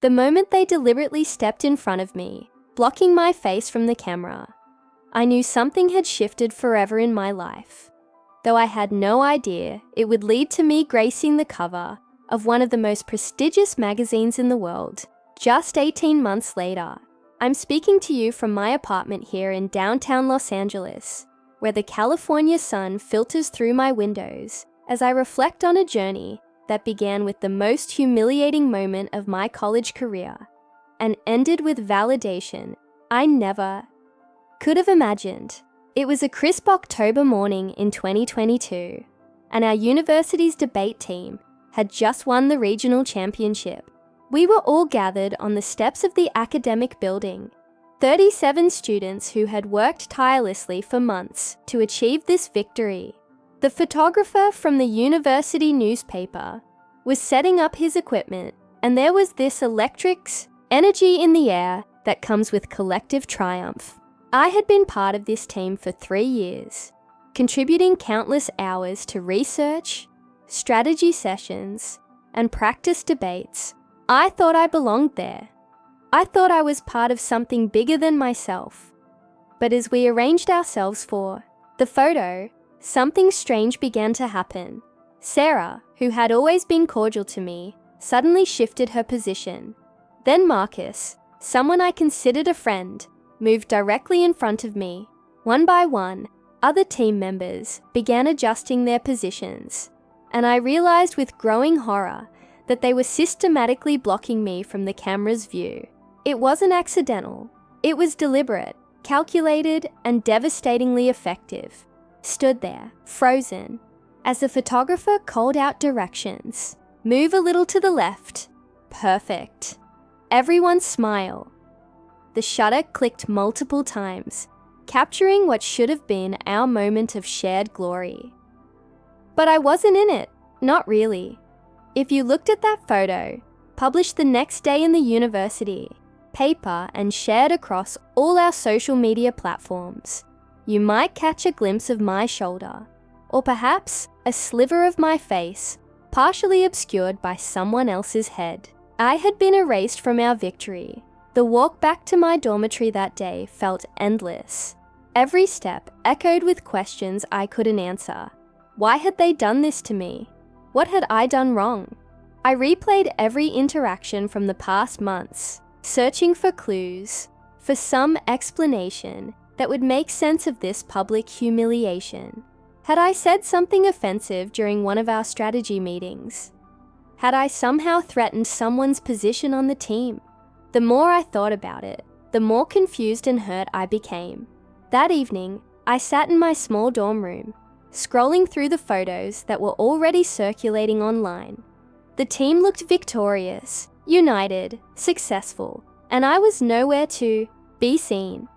The moment they deliberately stepped in front of me, blocking my face from the camera, I knew something had shifted forever in my life. Though I had no idea it would lead to me gracing the cover of one of the most prestigious magazines in the world. Just 18 months later, I'm speaking to you from my apartment here in downtown Los Angeles, where the California sun filters through my windows as I reflect on a journey that began with the most humiliating moment of my college career and ended with validation I never could have imagined. It was a crisp October morning in 2022, and our university's debate team had just won the regional championship. We were all gathered on the steps of the academic building, 37 students who had worked tirelessly for months to achieve this victory. The photographer from the university newspaper was setting up his equipment, and there was this electric energy in the air that comes with collective triumph. I had been part of this team for 3 years, contributing countless hours to research, strategy sessions, and practice debates. I thought I belonged there. I thought I was part of something bigger than myself. But as we arranged ourselves for the photo, something strange began to happen. Sarah, who had always been cordial to me, suddenly shifted her position. Then Marcus, someone I considered a friend, moved directly in front of me. One by one, other team members began adjusting their positions, and I realized with growing horror that they were systematically blocking me from the camera's view. It wasn't accidental. It was deliberate, calculated, and devastatingly effective. Stood there, frozen, as the photographer called out directions. Move a little to the left. Perfect. Everyone smile. The shutter clicked multiple times, capturing what should have been our moment of shared glory. But I wasn't in it, not really. If you looked at that photo, published the next day in the university paper and shared across all our social media platforms, you might catch a glimpse of my shoulder, or perhaps a sliver of my face, partially obscured by someone else's head. I had been erased from our victory. The walk back to my dormitory that day felt endless. Every step echoed with questions I couldn't answer. Why had they done this to me? What had I done wrong? I replayed every interaction from the past months, searching for clues, for some explanation that would make sense of this public humiliation. Had I said something offensive during one of our strategy meetings? Had I somehow threatened someone's position on the team? The more I thought about it, the more confused and hurt I became. That evening, I sat in my small dorm room, scrolling through the photos that were already circulating online. The team looked victorious, united, successful, and I was nowhere to be seen.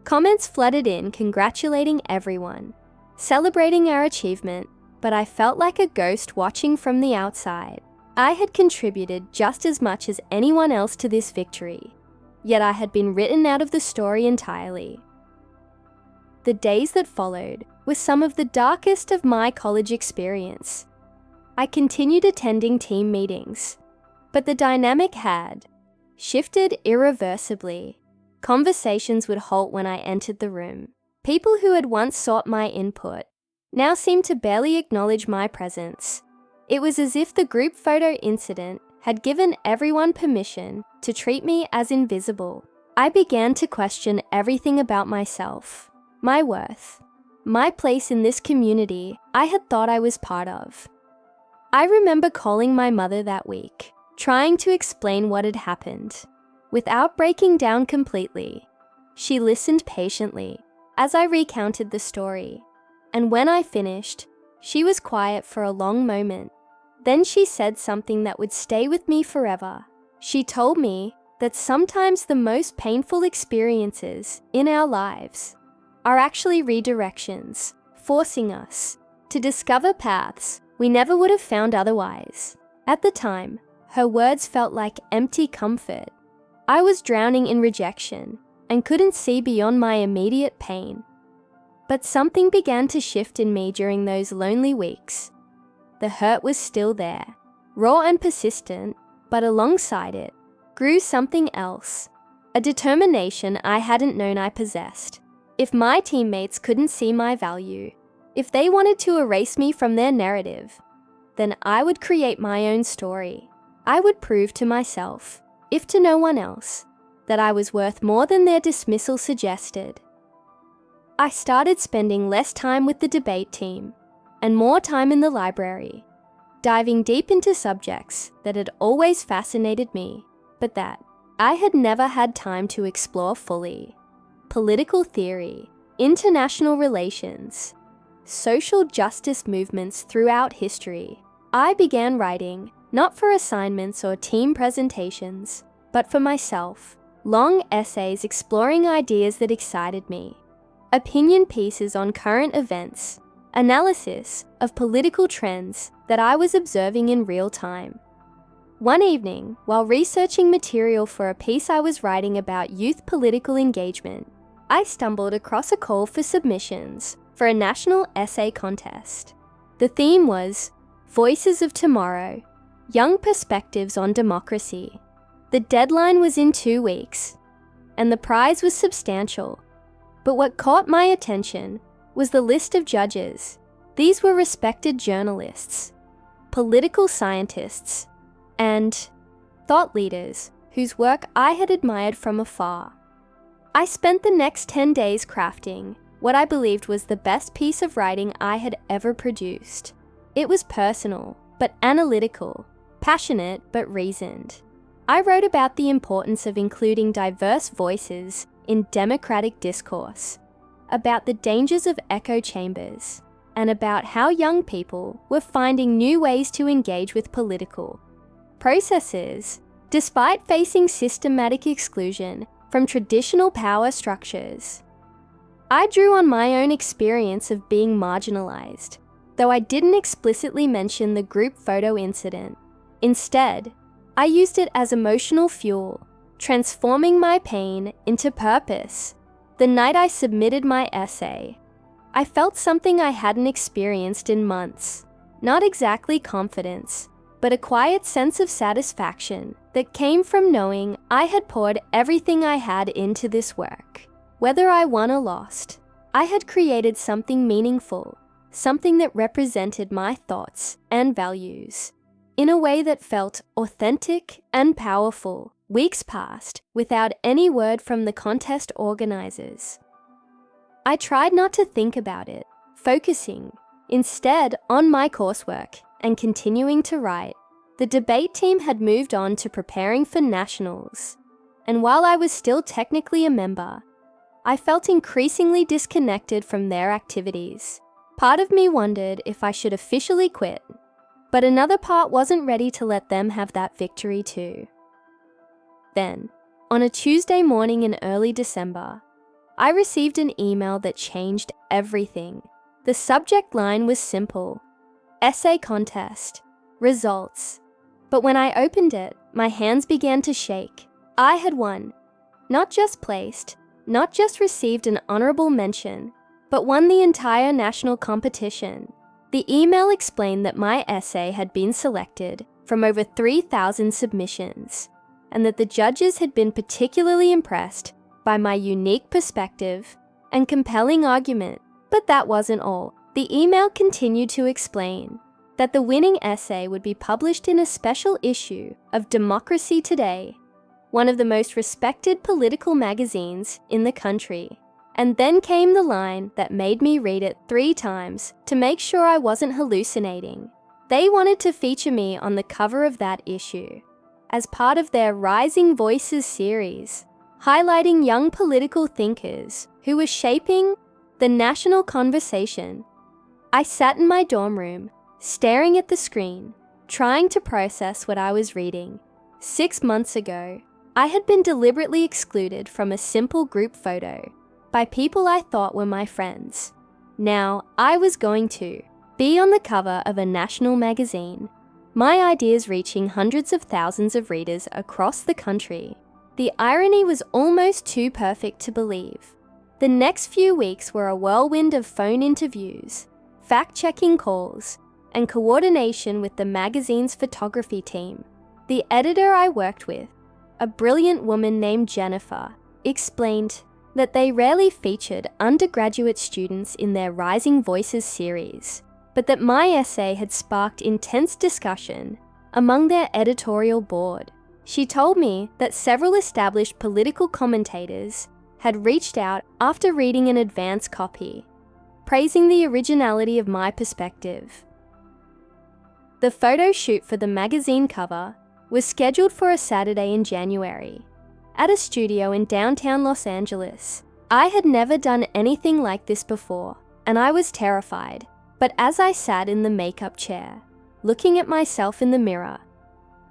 Comments flooded in congratulating everyone, celebrating our achievement, but I felt like a ghost watching from the outside. I had contributed just as much as anyone else to this victory, yet I had been written out of the story entirely. The days that followed were some of the darkest of my college experience. I continued attending team meetings, but the dynamic had shifted irreversibly. Conversations would halt when I entered the room. People who had once sought my input now seemed to barely acknowledge my presence. It was as if the group photo incident had given everyone permission to treat me as invisible. I began to question everything about myself, my worth, my place in this community I had thought I was part of. I remember calling my mother that week, trying to explain what had happened. Without breaking down completely, she listened patiently as I recounted the story, and when I finished, she was quiet for a long moment. Then she said something that would stay with me forever. She told me that sometimes the most painful experiences in our lives are actually redirections, forcing us to discover paths we never would have found otherwise. At the time, her words felt like empty comfort. I was drowning in rejection and couldn't see beyond my immediate pain. But something began to shift in me during those lonely weeks. The hurt was still there, raw and persistent, but alongside it, grew something else, a determination I hadn't known I possessed. If my teammates couldn't see my value, if they wanted to erase me from their narrative, then I would create my own story. I would prove to myself, if to no one else, that I was worth more than their dismissal suggested. I started spending less time with the debate team and more time in the library, diving deep into subjects that had always fascinated me, but that I had never had time to explore fully. Political theory, international relations, social justice movements throughout history. I began writing, not for assignments or team presentations, but for myself, long essays exploring ideas that excited me, opinion pieces on current events, analysis of political trends that I was observing in real time. One evening, while researching material for a piece I was writing about youth political engagement, I stumbled across a call for submissions for a national essay contest. The theme was Voices of Tomorrow, Young Perspectives on Democracy. The deadline was in 2 weeks, and the prize was substantial. But what caught my attention was the list of judges. These were respected journalists, political scientists, and thought leaders whose work I had admired from afar. I spent the next 10 days crafting what I believed was the best piece of writing I had ever produced. It was personal, but analytical, passionate, but reasoned. I wrote about the importance of including diverse voices in democratic discourse, about the dangers of echo chambers, and about how young people were finding new ways to engage with political processes, despite facing systematic exclusion from traditional power structures. I drew on my own experience of being marginalized, though I didn't explicitly mention the group photo incident. Instead, I used it as emotional fuel, transforming my pain into purpose. The night I submitted my essay, I felt something I hadn't experienced in months. Not exactly confidence, but a quiet sense of satisfaction that came from knowing I had poured everything I had into this work. Whether I won or lost, I had created something meaningful, something that represented my thoughts and values in a way that felt authentic and powerful. Weeks passed without any word from the contest organizers. I tried not to think about it, focusing instead on my coursework and continuing to write. The debate team had moved on to preparing for nationals, and while I was still technically a member, I felt increasingly disconnected from their activities. Part of me wondered if I should officially quit, but another part wasn't ready to let them have that victory too. Then, on a Tuesday morning in early December, I received an email that changed everything. The subject line was simple: essay contest, results. But when I opened it, my hands began to shake. I had won. Not just placed, not just received an honorable mention, but won the entire national competition. The email explained that my essay had been selected from over 3,000 submissions, and that the judges had been particularly impressed by my unique perspective and compelling argument. But that wasn't all. The email continued to explain that the winning essay would be published in a special issue of Democracy Today, one of the most respected political magazines in the country. And then came the line that made me read it 3 times to make sure I wasn't hallucinating. They wanted to feature me on the cover of that issue, as part of their Rising Voices series, highlighting young political thinkers who were shaping the national conversation. I sat in my dorm room, staring at the screen, trying to process what I was reading. 6 months ago, I had been deliberately excluded from a simple group photo by people I thought were my friends. Now, I was going to be on the cover of a national magazine, my ideas reaching hundreds of thousands of readers across the country. The irony was almost too perfect to believe. The next few weeks were a whirlwind of phone interviews, fact-checking calls, and coordination with the magazine's photography team. The editor I worked with a brilliant woman named Jennifer, explained that they rarely featured undergraduate students in their Rising Voices series, but that my essay had sparked intense discussion among their editorial board. She told me that several established political commentators had reached out after reading an advance copy, praising the originality of my perspective. The photo shoot for the magazine cover was scheduled for a Saturday in January, at a studio in downtown Los Angeles. I had never done anything like this before, and I was terrified. But as I sat in the makeup chair, looking at myself in the mirror,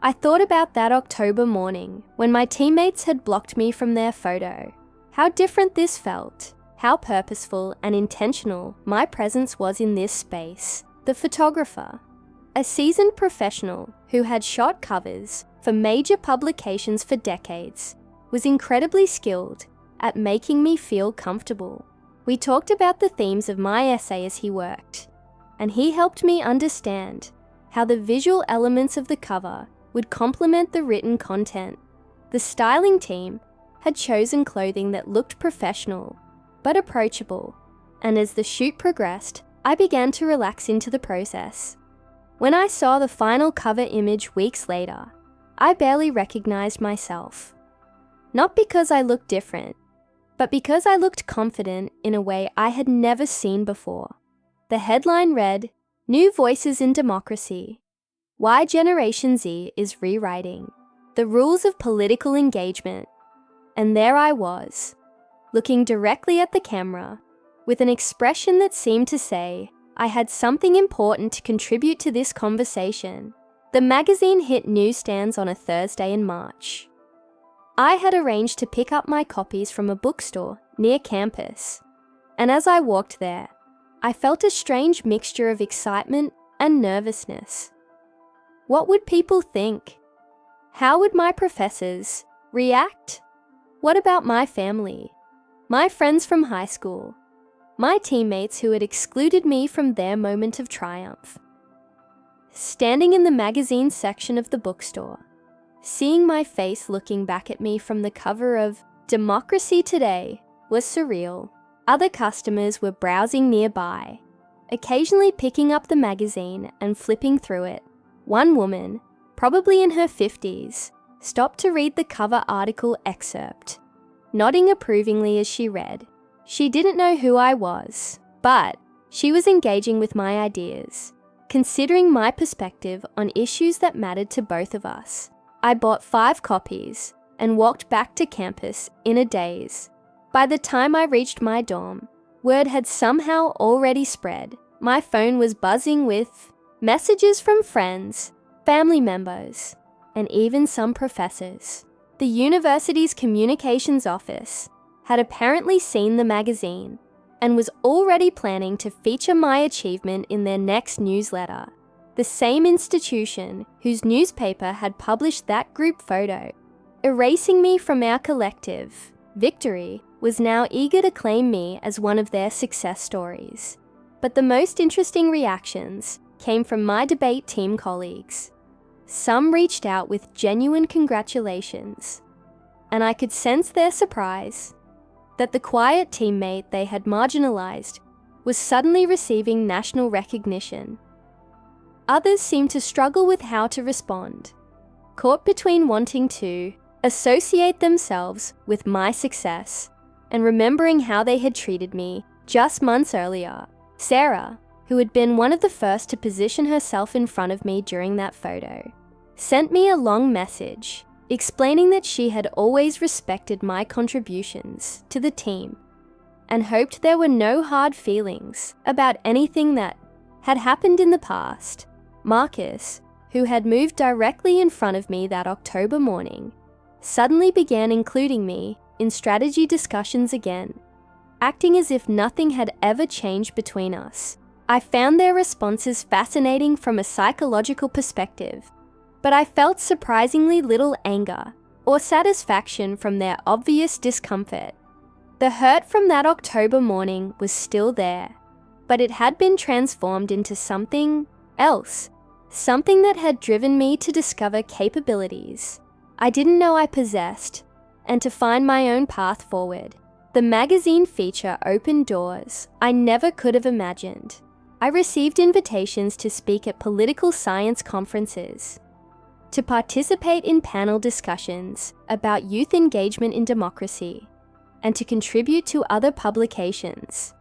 I thought about that October morning when my teammates had blocked me from their photo. How different this felt, how purposeful and intentional my presence was in this space. The photographer, a seasoned professional who had shot covers for major publications for decades, was incredibly skilled at making me feel comfortable. We talked about the themes of my essay as he worked, and he helped me understand how the visual elements of the cover would complement the written content. The styling team had chosen clothing that looked professional, but approachable, and as the shoot progressed, I began to relax into the process. When I saw the final cover image weeks later, I barely recognized myself. Not because I looked different, but because I looked confident in a way I had never seen before. The headline read, "New Voices in Democracy: Why Generation Z is Rewriting the Rules of Political Engagement." And there I was, looking directly at the camera, with an expression that seemed to say I had something important to contribute to this conversation. The magazine hit newsstands on a Thursday in March. I had arranged to pick up my copies from a bookstore near campus, and as I walked there, I felt a strange mixture of excitement and nervousness. What would people think? How would my professors react? What about my family, my friends from high school, my teammates who had excluded me from their moment of triumph? Standing in the magazine section of the bookstore, seeing my face looking back at me from the cover of Democracy Today was surreal. Other customers were browsing nearby, occasionally picking up the magazine and flipping through it. One woman, probably in her 50s, stopped to read the cover article excerpt, nodding approvingly as she read. She didn't know who I was, but she was engaging with my ideas, considering my perspective on issues that mattered to both of us. I bought 5 copies and walked back to campus in a daze. By the time I reached my dorm, word had somehow already spread. My phone was buzzing with messages from friends, family members, and even some professors. The university's communications office had apparently seen the magazine and was already planning to feature my achievement in their next newsletter. The same institution whose newspaper had published that group photo, erasing me from our collective victory, was now eager to claim me as one of their success stories. But the most interesting reactions came from my debate team colleagues. Some reached out with genuine congratulations, and I could sense their surprise that the quiet teammate they had marginalized was suddenly receiving national recognition. Others seemed to struggle with how to respond, caught between wanting to associate themselves with my success and remembering how they had treated me just months earlier. Sarah, who had been one of the first to position herself in front of me during that photo, sent me a long message explaining that she had always respected my contributions to the team and hoped there were no hard feelings about anything that had happened in the past. Marcus, who had moved directly in front of me that October morning, suddenly began including me in strategy discussions again, acting as if nothing had ever changed between us. I found their responses fascinating from a psychological perspective, but I felt surprisingly little anger or satisfaction from their obvious discomfort. The hurt from that October morning was still there, but it had been transformed into something else, something that had driven me to discover capabilities I didn't know I possessed, and to find my own path forward. The magazine feature opened doors I never could have imagined. I received invitations to speak at political science conferences, to participate in panel discussions about youth engagement in democracy, and to contribute to other publications.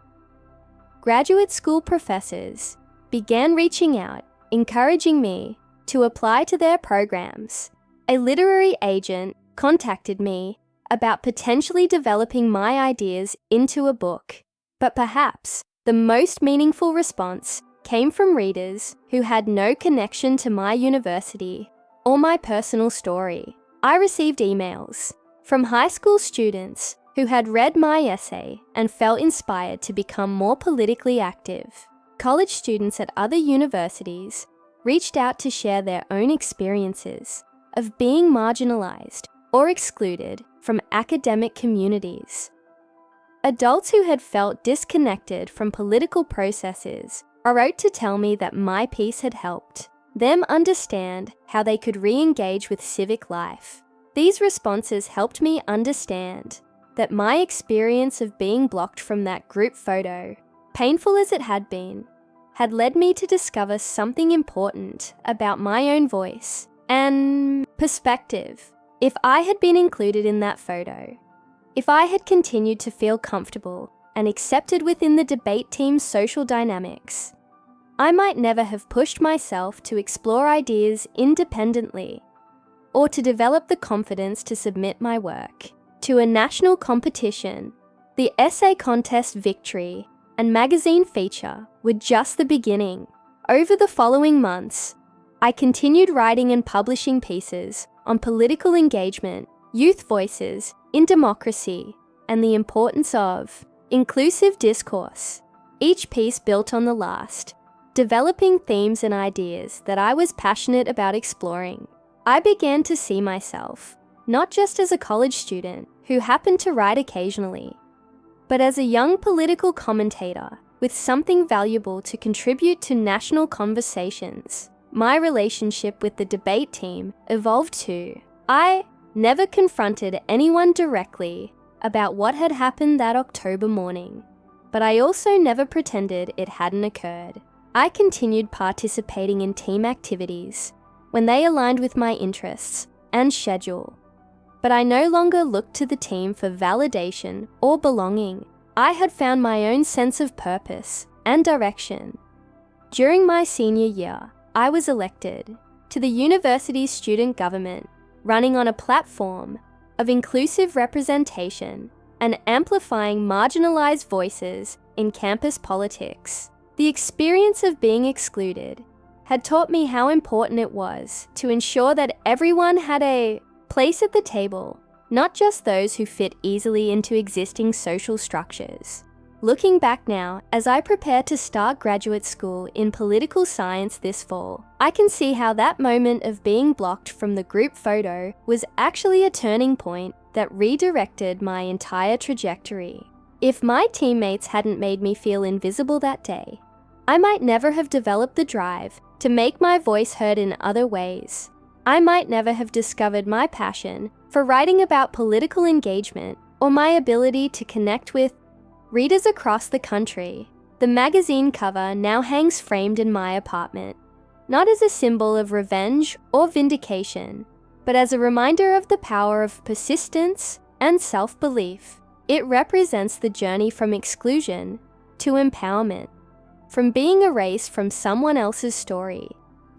Graduate school professors began reaching out, encouraging me to apply to their programs. A literary agent contacted me about potentially developing my ideas into a book. But perhaps the most meaningful response came from readers who had no connection to my university or my personal story. I received emails from high school students who had read my essay and felt inspired to become more politically active. College students at other universities reached out to share their own experiences of being marginalized or excluded from academic communities. Adults who had felt disconnected from political processes wrote to tell me that my piece had helped them understand how they could re-engage with civic life. These responses helped me understand that my experience of being blocked from that group photo, painful as it had been, had led me to discover something important about my own voice and perspective. If I had been included in that photo, if I had continued to feel comfortable and accepted within the debate team's social dynamics, I might never have pushed myself to explore ideas independently or to develop the confidence to submit my work to a national competition. The essay contest victory and magazine feature were just the beginning. Over the following months, I continued writing and publishing pieces on political engagement, youth voices in democracy, and the importance of inclusive discourse. Each piece built on the last, developing themes and ideas that I was passionate about exploring. I began to see myself not just as a college student who happened to write occasionally, but as a young political commentator with something valuable to contribute to national conversations. My relationship with the debate team evolved too. I never confronted anyone directly about what had happened that October morning, but I also never pretended it hadn't occurred. I continued participating in team activities when they aligned with my interests and schedule, but I no longer looked to the team for validation or belonging. I had found my own sense of purpose and direction. During my senior year, I was elected to the university's student government, running on a platform of inclusive representation and amplifying marginalized voices in campus politics. The experience of being excluded had taught me how important it was to ensure that everyone had a place at the table, not just those who fit easily into existing social structures. Looking back now, as I prepare to start graduate school in political science this fall, I can see how that moment of being blocked from the group photo was actually a turning point that redirected my entire trajectory. If my teammates hadn't made me feel invisible that day, I might never have developed the drive to make my voice heard in other ways. I might never have discovered my passion for writing about political engagement or my ability to connect with readers across the country. The magazine cover now hangs framed in my apartment, not as a symbol of revenge or vindication, but as a reminder of the power of persistence and self-belief. It represents the journey from exclusion to empowerment, from being erased from someone else's story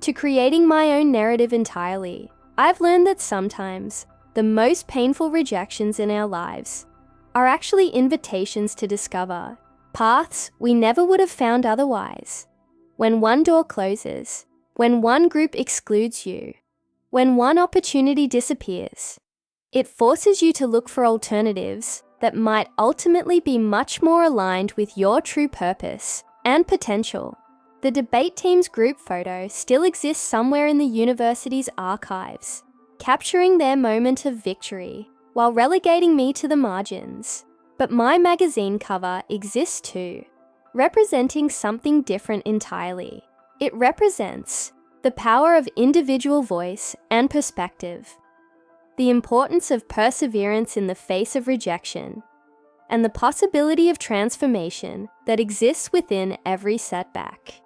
to creating my own narrative entirely. I've learned that sometimes the most painful rejections in our lives are actually invitations to discover paths we never would have found otherwise. When one door closes, when one group excludes you, when one opportunity disappears, it forces you to look for alternatives that might ultimately be much more aligned with your true purpose and potential. The debate team's group photo still exists somewhere in the university's archives, capturing their moment of victory while relegating me to the margins. But my magazine cover exists too, representing something different entirely. It represents the power of individual voice and perspective. the importance of perseverance in the face of rejection, and the possibility of transformation that exists within every setback.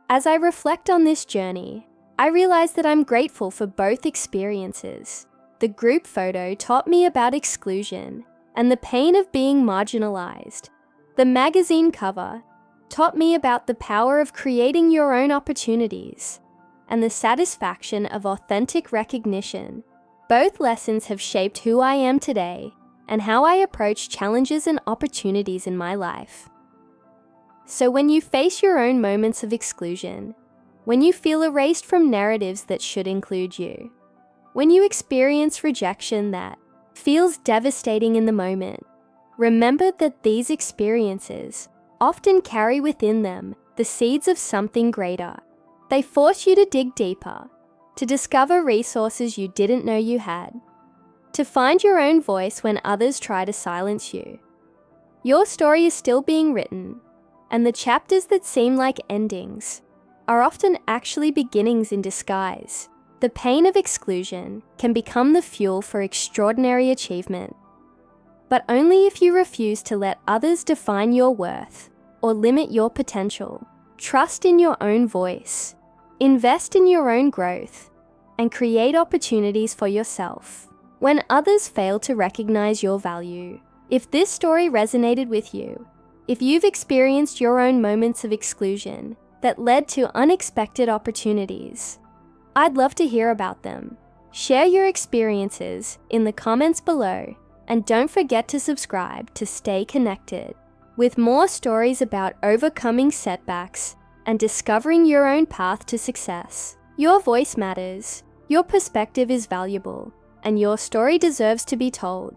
As I reflect on this journey, I realize that I'm grateful for both experiences. The group photo taught me about exclusion and the pain of being marginalized. The magazine cover taught me about the power of creating your own opportunities and the satisfaction of authentic recognition. Both lessons have shaped who I am today and how I approach challenges and opportunities in my life. So when you face your own moments of exclusion, when you feel erased from narratives that should include you, when you experience rejection that feels devastating in the moment, remember that these experiences often carry within them the seeds of something greater. They force you to dig deeper, to discover resources you didn't know you had, to find your own voice when others try to silence you. Your story is still being written, and the chapters that seem like endings are often actually beginnings in disguise. The pain of exclusion can become the fuel for extraordinary achievement, but only if you refuse to let others define your worth or limit your potential. Trust in your own voice, invest in your own growth, and create opportunities for yourself when others fail to recognize your value. If this story resonated with you, if you've experienced your own moments of exclusion that led to unexpected opportunities, I'd love to hear about them. Share your experiences in the comments below, and don't forget to subscribe to stay connected with more stories about overcoming setbacks and discovering your own path to success. Your voice matters, your perspective is valuable, and your story deserves to be told.